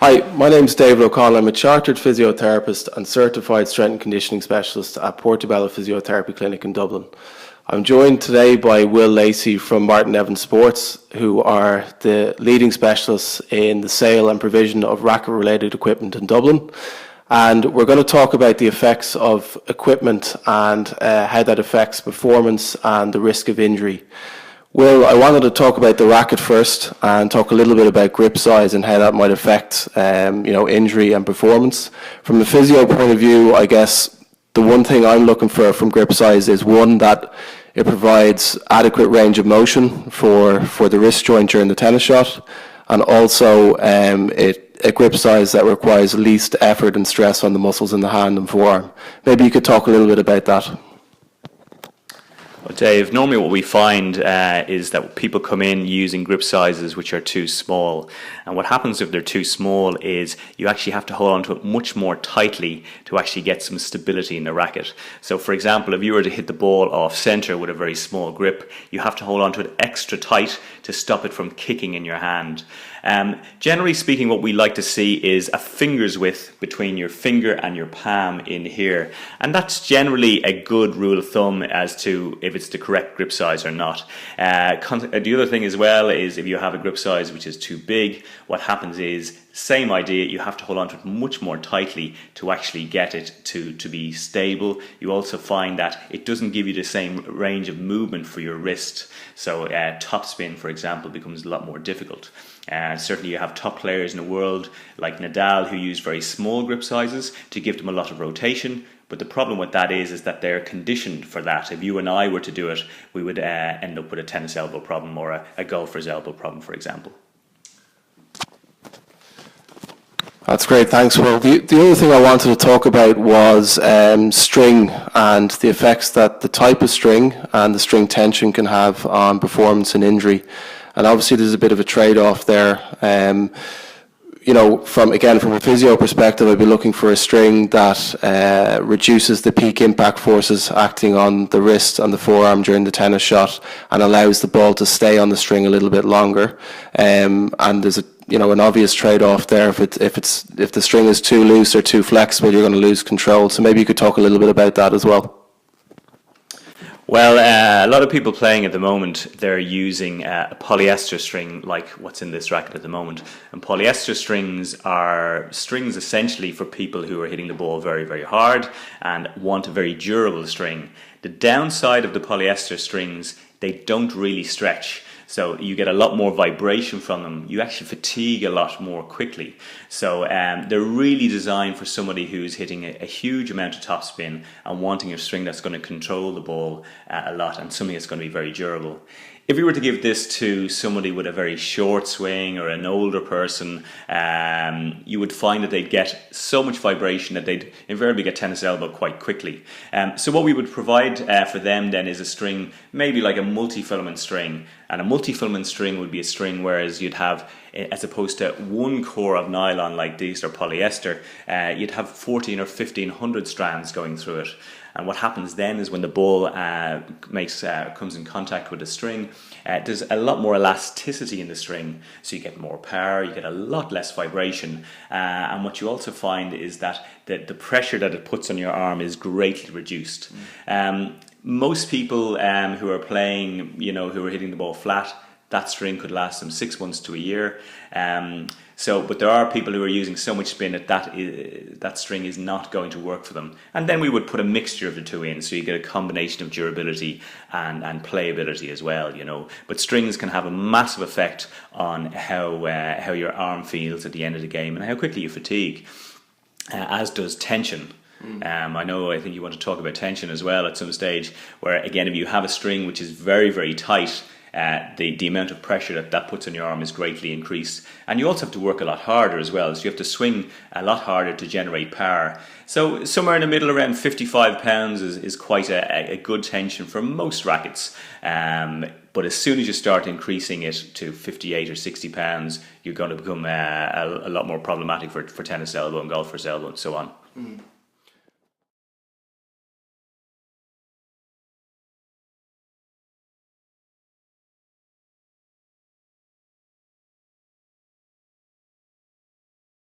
Hi, my name is David O'Connell. I'm a chartered physiotherapist and certified strength and conditioning specialist at Portobello Physiotherapy Clinic in Dublin. I'm joined today by Will Lacey from Martin Evans Sports, who are the leading specialists in the sale and provision of racket-related equipment in Dublin. And we're going to talk about the effects of equipment and how that affects performance and the risk of injury. Will, I wanted to talk about the racket first and talk a little bit about grip size and how that might affect injury and performance. From a physio point of view, I guess the one thing I'm looking for from grip size is one, that it provides adequate range of motion for the wrist joint during the tennis shot, and also a grip size that requires least effort and stress on the muscles in the hand and forearm. Maybe you could talk a little bit about that. Well, Dave, normally what we find is that people come in using grip sizes which are too small. And what happens if they're too small is you actually have to hold on to it much more tightly to actually get some stability in the racket. So, for example, if you were to hit the ball off centre with a very small grip, you have to hold on to it extra tight to stop it from kicking in your hand. Generally speaking, what we like to see is a finger's width between your finger and your palm in here. And that's generally a good rule of thumb as to if it's the correct grip size or not. The other thing as well is if you have a grip size which is too big, what happens is, same idea, you have to hold on to it much more tightly to actually get it to be stable. You also find that it doesn't give you the same range of movement for your wrist. So topspin, for example, becomes a lot more difficult. Certainly you have top players in the world like Nadal who use very small grip sizes to give them a lot of rotation. But the problem with that is that they're conditioned for that. If you and I were to do it, we would end up with a tennis elbow problem or a golfer's elbow problem, for example. That's great, thanks, Will. The other thing I wanted to talk about was string and the effects that the type of string and the string tension can have on performance and injury. And obviously there's a bit of a trade-off there. From a physio perspective, I'd be looking for a string that reduces the peak impact forces acting on the wrist and the forearm during the tennis shot and allows the ball to stay on the string a little bit longer. And there's an obvious trade-off there. If the string is too loose or too flexible, you're going to lose control. So maybe you could talk a little bit about that as well. Well, a lot of people playing at the moment, they're using a polyester string like what's in this racket at the moment. And polyester strings are strings essentially for people who are hitting the ball very, very hard and want a very durable string. The downside of the polyester strings, they don't really stretch. So you get a lot more vibration from them. You actually fatigue a lot more quickly. So they're really designed for somebody who's hitting a huge amount of topspin and wanting a string that's going to control the ball a lot and something that's going to be very durable. If you were to give this to somebody with a very short swing or an older person, you would find that they'd get so much vibration that they'd invariably get tennis elbow quite quickly. So what we would provide for them then is a string, maybe like a multi-filament string. And a multi-filament string would be a string whereas you'd have, as opposed to one core of nylon like these or polyester, you'd have 14 or 1500 strands going through it. And what happens then is when the ball comes in contact with the string, there's a lot more elasticity in the string, so you get more power, you get a lot less vibration, and what you also find is that the pressure that it puts on your arm is greatly reduced. Most people who are playing, who are hitting the ball flat, that string could last them 6 months to a year. But there are people who are using so much spin that string is not going to work for them. And then we would put a mixture of the two in, so you get a combination of durability and playability as well, But strings can have a massive effect on how your arm feels at the end of the game and how quickly you fatigue, as does tension. I think you want to talk about tension as well at some stage, where again, if you have a string which is very, very tight, the amount of pressure that puts on your arm is greatly increased. And you also have to work a lot harder as well, so you have to swing a lot harder to generate power. So somewhere in the middle, around 55 pounds is quite a good tension for most rackets. But as soon as you start increasing it to 58 or 60 pounds, you're going to become a lot more problematic for tennis elbow and golfer's elbow and so on.